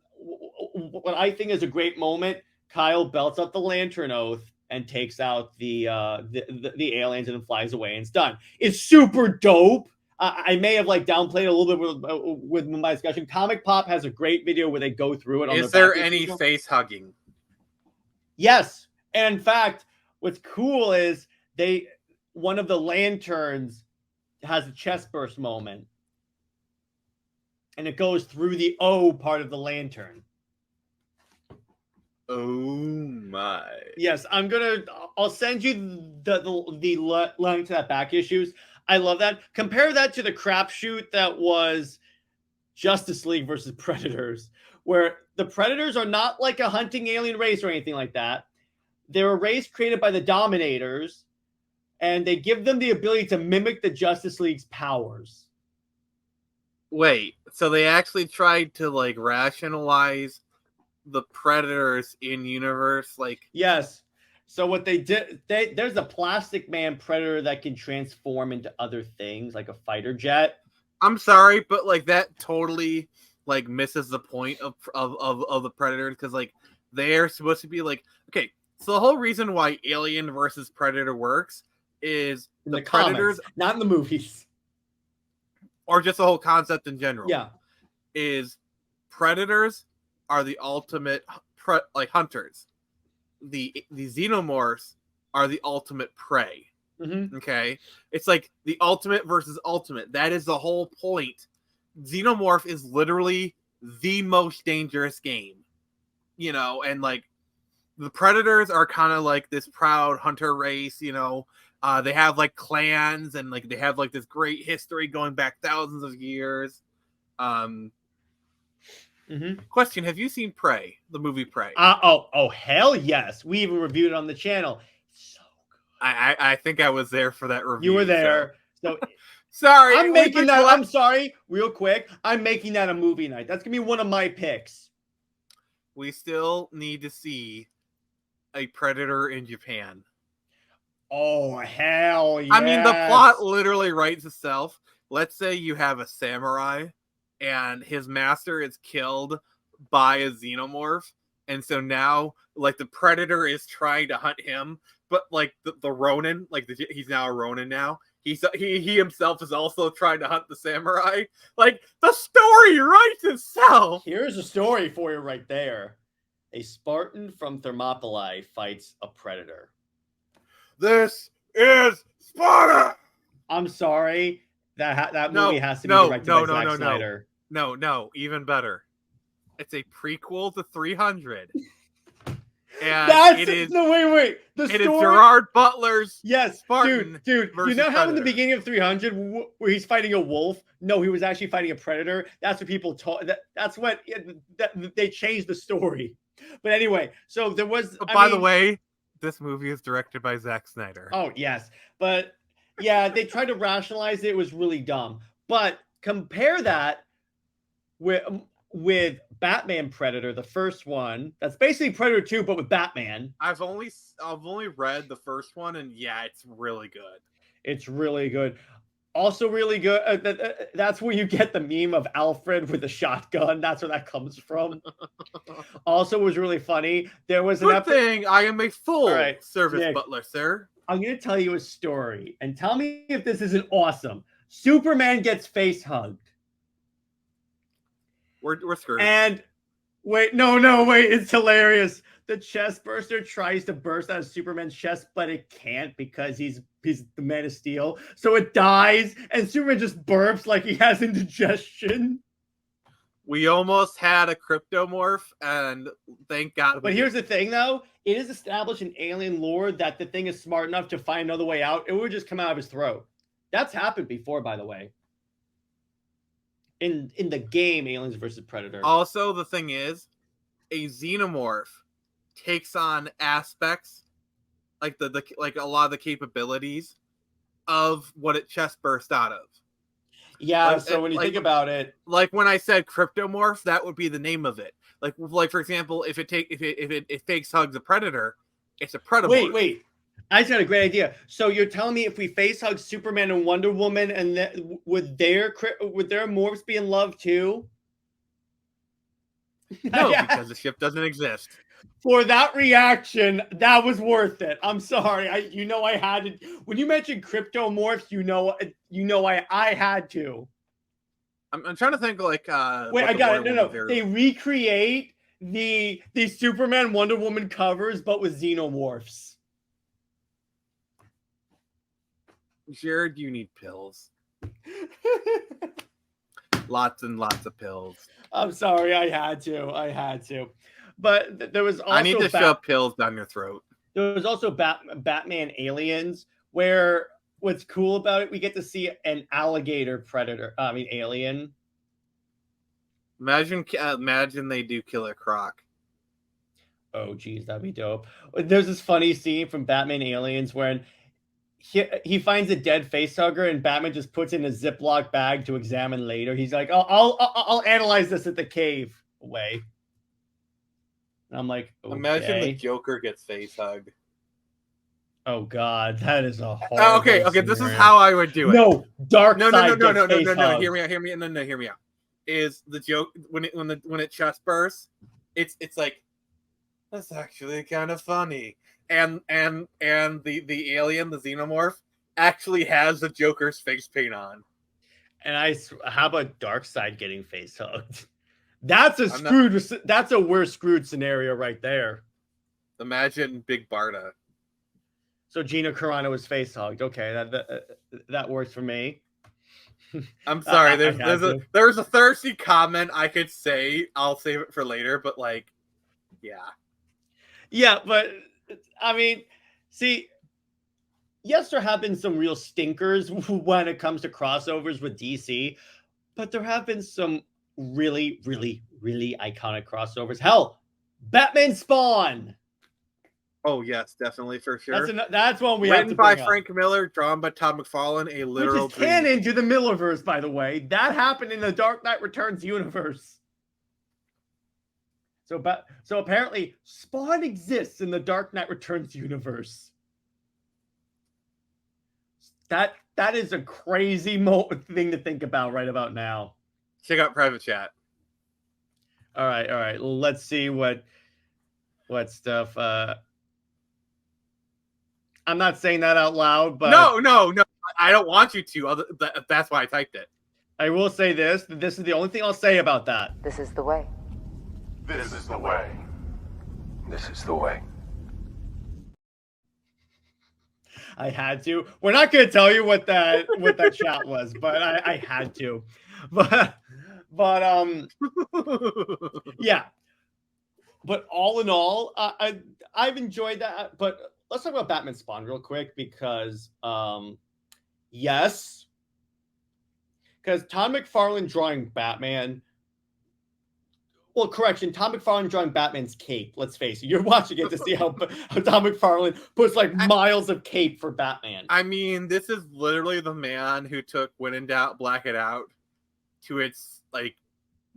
what I think is a great moment, Kyle belts up the Lantern Oath and takes out the aliens and flies away, and it's done. It's super dope. I may have like downplayed a little bit with my discussion. Comic Pop has a great video where they go through it. Is there any face hugging? Yes. And in fact, what's cool is one of the lanterns has a chest burst moment. And it goes through the O part of the lantern. Oh my. Yes, I'll send you the link to that back issues. I love that. Compare that to the crapshoot that was Justice League versus Predators, where the Predators are not like a hunting alien race or anything like that. They're a race created by the Dominators, and they give them the ability to mimic the Justice League's powers. Wait, so they actually tried to like rationalize the Predators in universe, like yes. So what they did, there's a Plastic Man Predator that can transform into other things, like a fighter jet. I'm sorry, but like that totally like misses the point of the Predators, because like they're supposed to be like, okay, so the whole reason why Alien versus Predator works is the Predators, comics, not in the movies, or just the whole concept in general. Yeah, is Predators are the ultimate like hunters. The Xenomorphs are the ultimate prey. Mm-hmm. Okay, it's like the ultimate versus ultimate. That is the whole point. Xenomorph is literally the most dangerous game, you know, and like the Predators are kind of like this proud hunter race, you know. They have like clans and like they have like this great history going back thousands of years. Question: have you seen Prey, the movie Prey? Oh, hell yes! We even reviewed it on the channel. It's so good. I think I was there for that review. You were there, so sorry. I'm making that. I'm sorry, real quick. I'm making that a movie night. That's gonna be one of my picks. We still need to see a Predator in Japan. Oh hell yeah! I mean, the plot literally writes itself. Let's say you have a samurai and his master is killed by a xenomorph, and so now like the Predator is trying to hunt him, but like the Ronin, like he's now a Ronin now. He himself is also trying to hunt the samurai. Like the story writes itself. Here's a story for you right there. A Spartan from Thermopylae fights a Predator. This is Sparta. I'm sorry. That movie has to be directed by Zack Snyder. No, even better. It's a prequel to 300. And That's it is no wait. The it story. is Gerard Butler's Yes, Spartan dude. You versus know how in the Predator. beginning of 300 where he's fighting a wolf? No, he was actually fighting a predator. That's what people told. That's what they changed the story. But anyway, so there was. By the way, this movie is directed by Zack Snyder. Oh yes, but yeah, they tried to rationalize it. It was really dumb. But compare that with Batman Predator, the first one. That's basically Predator 2, but with Batman. I've only read the first one, and yeah, it's really good. It's really good. Also, really good. That's where you get the meme of Alfred with a shotgun. That's where that comes from. Also, was really funny. There was an thing. I am a full service Nick, butler, sir. I'm going to tell you a story, and tell me if this isn't awesome. Superman gets face hugged. We're screwed. And wait, it's hilarious. The chest burster tries to burst out of Superman's chest, but it can't because he's the Man of Steel. So it dies, and Superman just burps like he has indigestion. We almost had a cryptomorph, and thank God. But here's the thing, though. It is established in alien lore that the thing is smart enough to find another way out. It would just come out of his throat. That's happened before, by the way. In the game Aliens vs. Predator. Also, the thing is, a xenomorph takes on aspects like like a lot of the capabilities of what it chest burst out of. Yeah, like, so when you think about it, like when I said cryptomorph, that would be the name of it. Like for example, if it fakes hugs a predator, it's a predator. Wait. I just got a great idea. So you're telling me if we face hug Superman and Wonder Woman, and would their morphs be in love too? No, because the ship doesn't exist. For that reaction, that was worth it. I'm sorry. I had to. When you mentioned cryptomorphs, I had to. I'm trying to think like. Wait, I got it. No. They recreate the Superman Wonder Woman covers, but with xenomorphs. Jared, you need pills. Lots and lots of pills. I'm sorry, I had to. But there was also I need to shove pills down your throat. There was also Batman Aliens, where what's cool about it, we get to see an alligator alien. Imagine they do Killer Croc. Oh, geez, that'd be dope. There's this funny scene from Batman Aliens when he finds a dead facehugger, and Batman just puts it in a Ziploc bag to examine later. He's like, I'll analyze this at the cave away. And I'm like, okay. Imagine the Joker gets facehugged. Oh God, that is a horrible okay. scenario. This is how I would do it. No, Dark no. Hear me out. Is the joke when it chest bursts? It's like that's actually kind of funny. And the alien, the xenomorph, actually has the Joker's face paint on. And how about Darkseid getting face hugged? That's a worse screwed scenario right there. Imagine Big Barda. So Gina Carano was face hugged. Okay, that works for me. I'm sorry. There's a thirsty comment I could say. I'll save it for later. But yeah. But I mean, see, yes, there have been some real stinkers when it comes to crossovers with DC, but there have been some really, really, really iconic crossovers. Hell, Batman Spawn. Oh yes, definitely for sure. That's one we written have to by bring Frank up. Miller, drawn by Todd McFarlane, a literal which is canon to the Millerverse, by the way. That happened in the Dark Knight Returns universe. So apparently, Spawn exists in the Dark Knight Returns universe. That is a crazy thing to think about right about now. Check out private chat. All right. Let's see what stuff. I'm not saying that out loud, but no. I don't want you to. That's why I typed it. I will say this. This is the only thing I'll say about that. This is the way. This is the way. This is the way. I had to. We're not going to tell you what that shot was, but I had to. But yeah. but all in all, I've enjoyed that. But let's talk about Batman Spawn real quick because yes, because Todd McFarlane drawing Batman. Well, correction, Todd McFarlane drawing Batman's cape. Let's face it, you're watching it to see how Todd McFarlane puts like miles of cape for Batman. I mean, this is literally the man who took When in Doubt, Black It Out to its like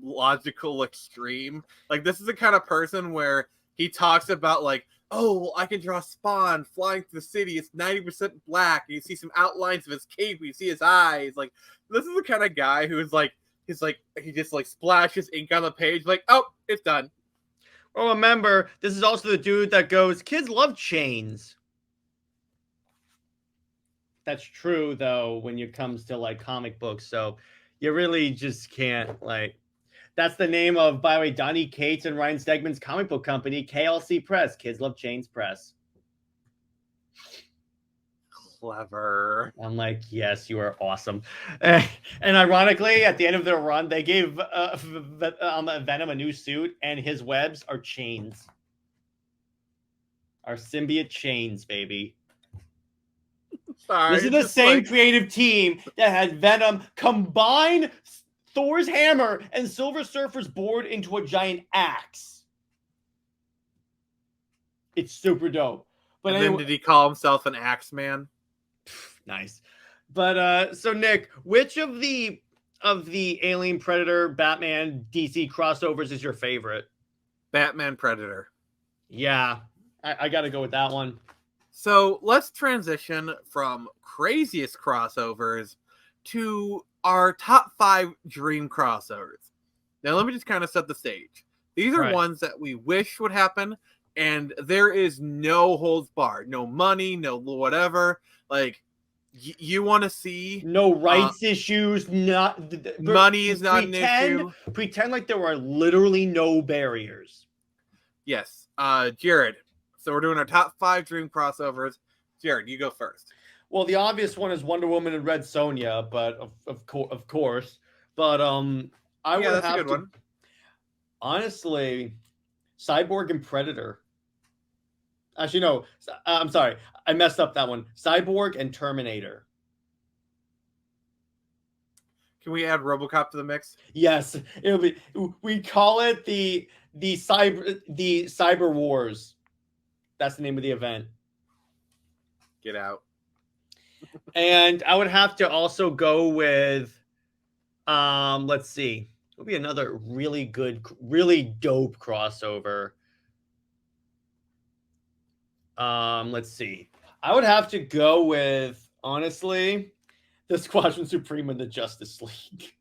logical extreme. Like, this is the kind of person where he talks about like, oh, I can draw Spawn flying through the city. It's 90% black. And you see some outlines of his cape. You see his eyes. Like, this is the kind of guy who is like, he just like splashes ink on the page, like, oh, it's done. Well, remember, this is also the dude that goes, kids love chains. That's true, though, when it comes to like comic books. So you really just can't like. That's the name of, by the way, Donnie Cates and Ryan Stegman's comic book company, KLC Press. Kids Love Chains Press. Clever. I'm like, yes, you are awesome. And ironically, at the end of their run, they gave Venom a new suit, and his webs are chains. Are symbiote chains, baby. Sorry, this is the same creative team that had Venom combine Thor's hammer and Silver Surfer's board into a giant axe. It's super dope. But and then did he call himself an Axeman? Nice. But so Nick, which of the Alien, Predator, Batman, DC crossovers is your favorite? Batman Predator. Yeah, I got to go with that one. So let's transition from craziest crossovers to our top 5 dream crossovers. Now, let me just kind of set the stage. These are ones that we wish would happen, and there is no holds barred, no money, no whatever. Like, you want to see no rights issues, not money is not an issue. Pretend like there are literally no barriers. Yes, Jared. So we're doing our top 5 dream crossovers. Jared, you go first. Well, the obvious one is Wonder Woman and Red Sonja, but of course. But I would have a good one. Honestly, Cyborg and Predator. Actually, no. I'm sorry. I messed up that one. Cyborg and Terminator. Can we add RoboCop to the mix? Yes, it'll be. We call it the Cyber Wars. That's the name of the event. Get out. And I would have to also go with, let's see. It'll be another really good, really dope crossover. Let's see. I would have to go with, honestly, the Squadron Supreme and the Justice League.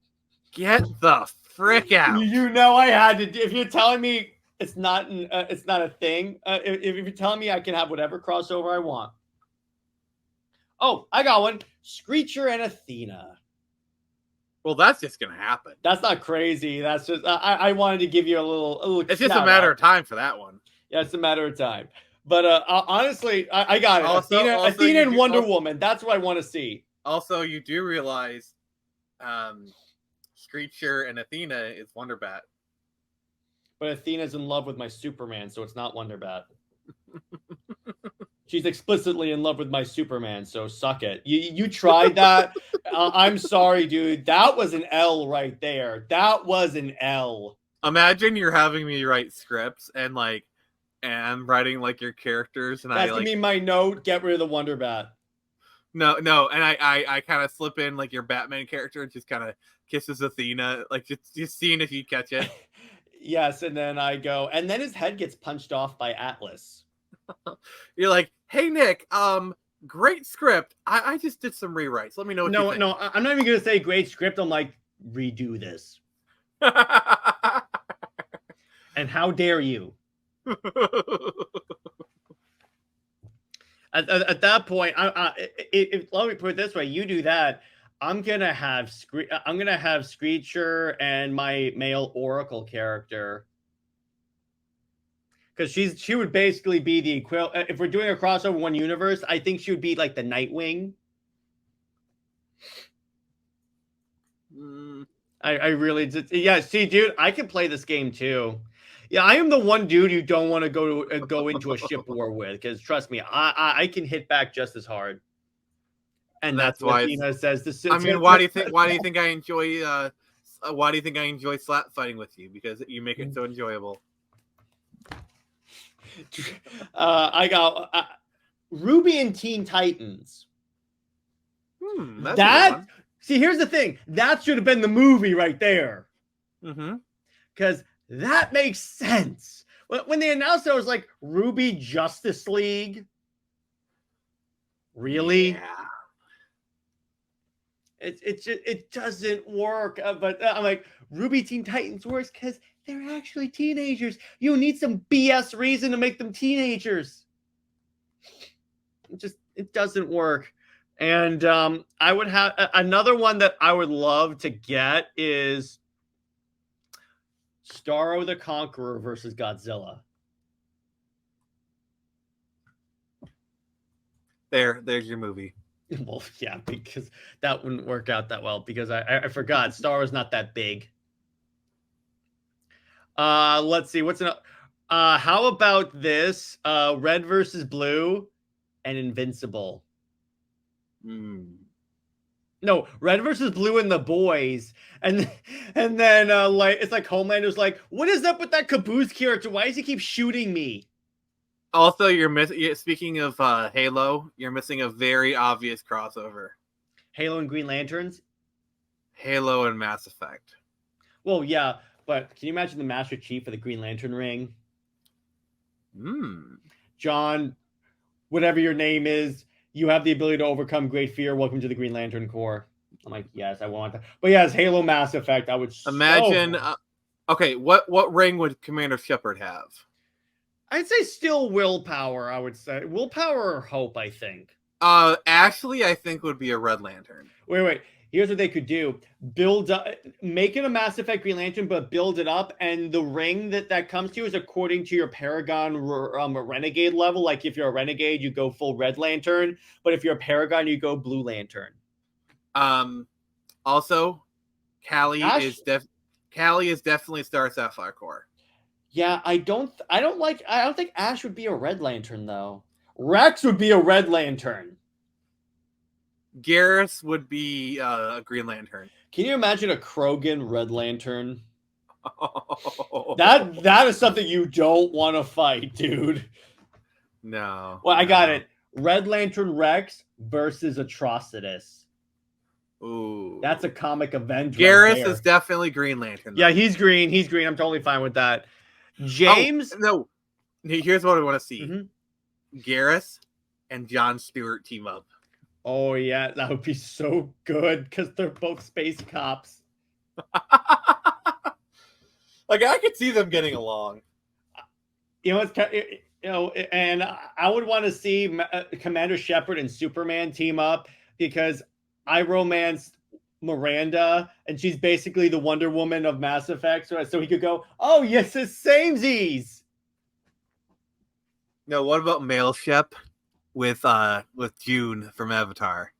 Get the frick out. You know I had to. If you're telling me it's not a thing, if you're telling me I can have whatever crossover I want. Oh, I got one. Screecher and Athena. Well, that's just gonna happen. That's not crazy. That's just I wanted to give you a little. It's just a matter of time for that one. Yeah, it's a matter of time. But honestly, I got it. Also, Athena and Wonder Woman. That's what I want to see. Also, you do realize, Screecher and Athena is Wonderbat. But Athena's in love with my Superman, so it's not Wonderbat. She's explicitly in love with my Superman, so suck it. You tried that. I'm sorry, dude. That was an L right there. That was an L. Imagine you're having me write scripts and I'm writing like your characters, and that's gonna be my note. Get rid of the Wonderbat. No, and I kind of slip in like your Batman character and just kind of kisses Athena, like just seeing if you catch it. Yes, and then I go, and then his head gets punched off by Atlas. You're like, hey Nick, great script. I just did some rewrites. Let me know what you think. No, I'm not even gonna say great script. I'm like, redo this. And how dare you? At that point, let me put it this way: you do that, I'm gonna have Screecher and my male Oracle character, because she would basically be the equivalent. If we're doing a crossover one universe, I think she would be like the Nightwing. I really just, yeah. See, dude, I can play this game too. Yeah, I am the one dude you don't want to go into a ship war with, because trust me, I can hit back just as hard. And that's what why Athena says. I mean, why do you think I enjoy why do you think I enjoy slap fighting with you? Because you make it so enjoyable. I got Ruby and Teen Titans. That's a good one. See, here's the thing. That should have been the movie right there. Mm-hmm. Because that makes sense. When they announced it, I was like, Ruby Justice League? Really? Yeah. It doesn't work. But I'm like, Ruby Teen Titans works because they're actually teenagers. You need some BS reason to make them teenagers. It doesn't work. And I would have another one that I would love to get is Starro the Conqueror versus Godzilla. There's your movie. Well, yeah, because that wouldn't work out that well because I forgot Starro's not that big. Let's see what's how about this? Red versus Blue and Invincible. No, Red versus Blue and the boys, and then like it's like Homelander's like, what is up with that Caboose character? Why does he keep shooting me? Also, you're missing. Speaking of Halo, you're missing a very obvious crossover. Halo and Green Lanterns. Halo and Mass Effect. Well, yeah, but can you imagine the Master Chief of the Green Lantern ring? John, whatever your name is, you have the ability to overcome great fear. Welcome to the Green Lantern Corps. I'm like, yes, I want that. But yes, Halo Mass Effect. I would imagine. Okay, what ring would Commander Shepard have? I'd say still willpower. I would say willpower or hope. I think. Actually, I think would be a Red Lantern. Wait. Here's what they could do: make it a Mass Effect Green Lantern, but build it up, and the ring that comes to you is according to your Paragon Renegade level. Like if you're a Renegade, you go full Red Lantern, but if you're a Paragon, you go Blue Lantern. Also, Callie is definitely Star Sapphire Core. Yeah, I don't think Ash would be a Red Lantern though. Rex would be a Red Lantern. Garrus would be a Green Lantern. Can you imagine a Krogan Red Lantern? That is something you don't want to fight, dude. No. Well, I got it. Red Lantern Rex versus Atrocitus. Ooh. That's a comic event. Garrus is definitely Green Lantern. Though. Yeah, he's green. I'm totally fine with that. James? No. Here's what I want to see. Garrus and Jon Stewart team up. Oh, yeah. That would be so good because they're both space cops. Like, I could see them getting along. And I would want to see Commander Shepard and Superman team up because I romanced Miranda, and she's basically the Wonder Woman of Mass Effect. So he could go, oh, yes, it's samesies. No, what about male Shep with June from Avatar?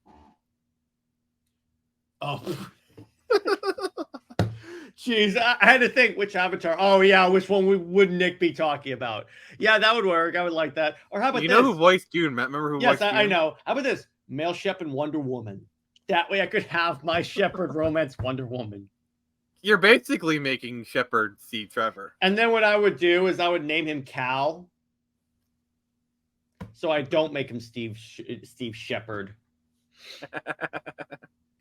Oh. Jeez, I had to think which Avatar. Oh, yeah, which one would Nick be talking about? Yeah, that would work. I would like that. Or how about this? You know who voiced June, Matt? Remember who voiced June? Yes, I know. How about this? Male Shep and Wonder Woman. That way I could have my Shepard romance Wonder Woman. You're basically making Shepard see Trevor. And then what I would do is I would name him Cal. So I don't make him Steve Shepard.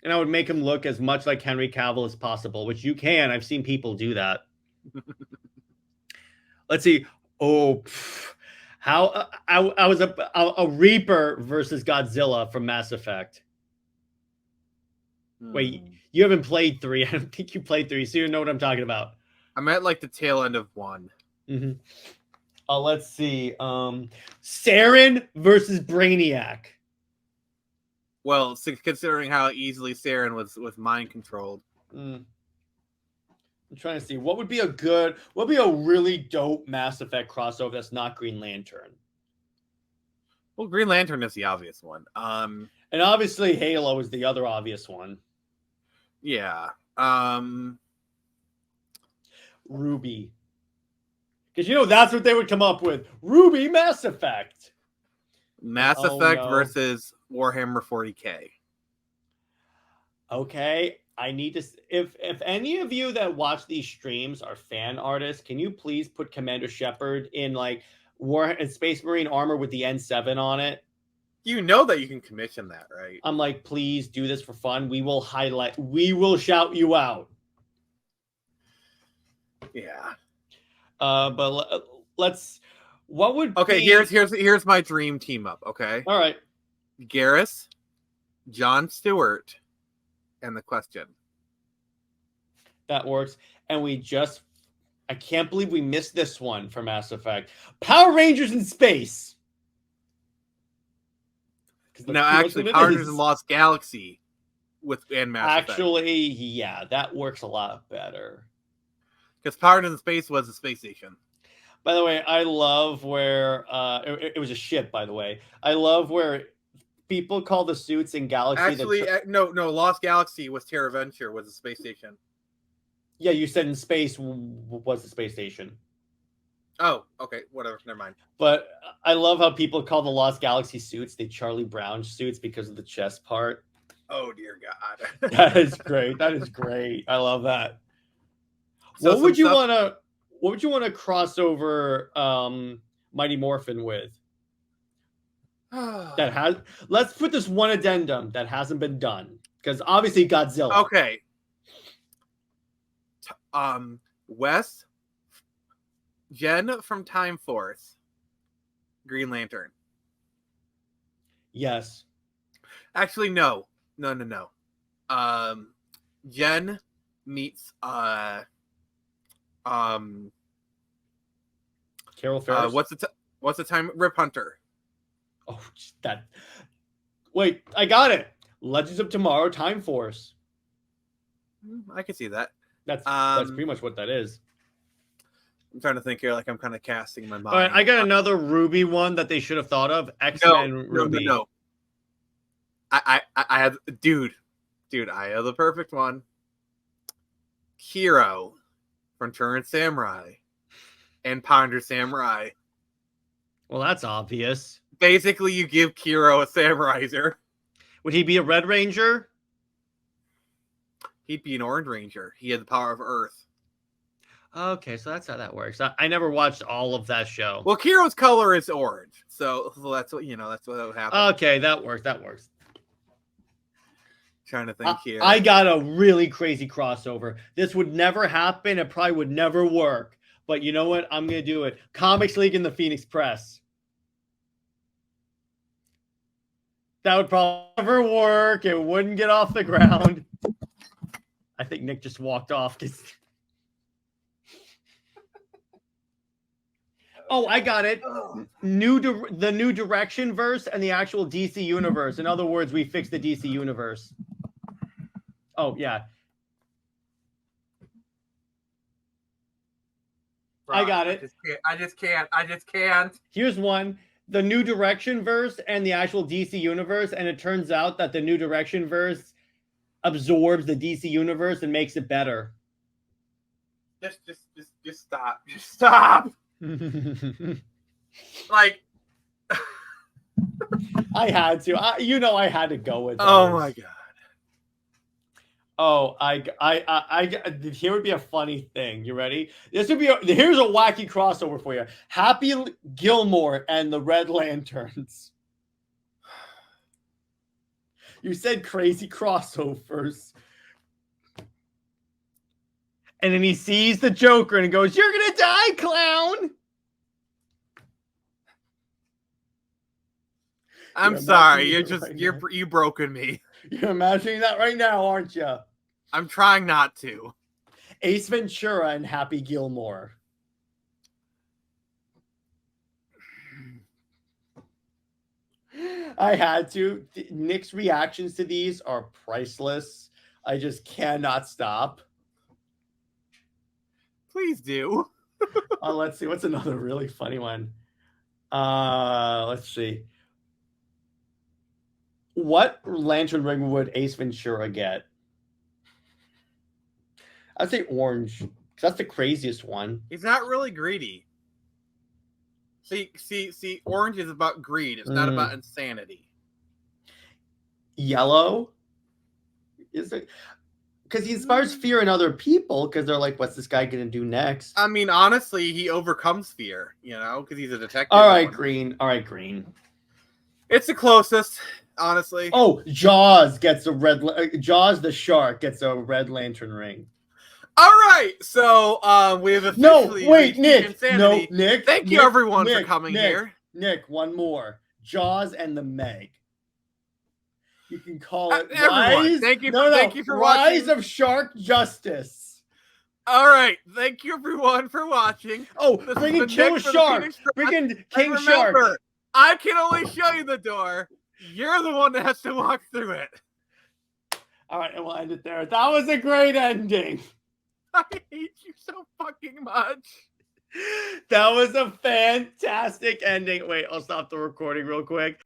And I would make him look as much like Henry Cavill as possible, which you can. I've seen people do that. Let's see. How I was a Reaper versus Godzilla from Mass Effect. Wait, you haven't played 3. I don't think you played 3, so you know what I'm talking about. I'm at like the tail end of 1. Let's see. Saren versus Brainiac. Well, considering how easily Saren was mind controlled. I'm trying to see what would be a really dope Mass Effect crossover that's not Green Lantern. Well, Green Lantern is the obvious one. And obviously Halo is the other obvious one. Yeah. Ruby. Because that's what they would come up with. Ruby Mass Effect. Mass Effect versus Warhammer 40K. Okay, I need to. If any of you that watch these streams are fan artists, can you please put Commander Shepard in like Space Marine armor with the N7 on it? You know that you can commission that, right? I'm like, please do this for fun. We will shout you out. Yeah. But let's. What would okay? be... Here's my dream team up. Okay. All right. Garrus, John Stewart, and the Question. That works. And I can't believe we missed this one for Mass Effect. Power Rangers in space. No, actually, Power Rangers in Lost Galaxy and Mass Effect. Actually, yeah, that works a lot better. Because Power Rangers in Space was a space station. By the way, I love where it was a ship. By the way, I love where people call the suits in Galaxy. Actually, no, Lost Galaxy was Terra Venture, was a space station. Yeah, you said in space was the space station. Oh, okay, whatever, never mind. But I love how people call the Lost Galaxy suits the Charlie Brown suits because of the chest part. Oh dear God, that is great. That is great. I love that. So what would you want to cross over Mighty Morphin with? Let's put this one addendum that hasn't been done, because obviously Godzilla. Okay. Wes, Jen from Time Force, Green Lantern. Yes. Actually, no. Jen meets Carol Ferris. What's the time? Rip Hunter. Oh, that. Wait, I got it. Legends of Tomorrow, Time Force. I can see that. That's pretty much what that is. I'm trying to think here, like I'm kind of casting my mind. All right, I got another Ruby one that they should have thought of. X-Men Ruby. No. I had dude, I have the perfect one. Hero from Turn Samurai and Ponder Samurai. Well, that's obvious. Basically, you give Kiro a Samuraizer. Would he be a Red Ranger? He'd be an Orange Ranger. He had the power of Earth. Okay, so that's how that works. I never watched all of that show. Well, Kiro's color is orange, so that's what that's what would happen. Okay, that works. Trying to think here. I got a really crazy crossover. This would never happen. It probably would never work. But you know what? I'm going to do it. Comics League and the Phoenix Press. That would probably never work. It wouldn't get off the ground. I think Nick just walked off. Oh, I got it. The new Direction verse and the actual DC universe. In other words, we fixed the DC universe. Oh, yeah. I got it. I just can't. Here's one. The New Direction verse and the actual DC universe, and it turns out that the New Direction verse absorbs the DC universe and makes it better. Just stop. Just stop. Like I had to. I had to go with those. Oh my god. Oh, here would be a funny thing. You ready? Here's a wacky crossover for you. Happy Gilmore and the Red Lanterns. You said crazy crossovers. And then he sees the Joker and goes, "You're gonna die, clown." I'm sorry. You broken me. You're imagining that right now, aren't you? I'm trying not to. Ace Ventura and Happy Gilmore. I had to. Nick's reactions to these are priceless. I just cannot stop. Please do. Let's see. What's another really funny one? Let's see. What lantern ring would Ace Ventura get? I'd say orange, because that's the craziest one. He's not really greedy. See, orange is about greed. It's not about insanity. Yellow? Is it? Because he inspires fear in other people because they're like, what's this guy going to do next? I mean, honestly, he overcomes fear, because he's a detective. All right, green. All right, green. It's the closest, honestly. Oh, Jaws gets a Jaws the shark gets a Red Lantern ring. All right, so we have officially reached insanity. Nick. Thank you, everyone, for coming here. Nick, one more. Jaws and the Meg. You can call it everyone. Rise. Thank you for Rise watching. of Shark Justice. All right, thank you, everyone, for watching. Oh, bring in Kill Shark. Bring in King Shark. I can only show you the door. You're the one that has to walk through it. All right, and we'll end it there. That was a great ending. I hate you so fucking much. That was a fantastic ending. Wait, I'll stop the recording real quick.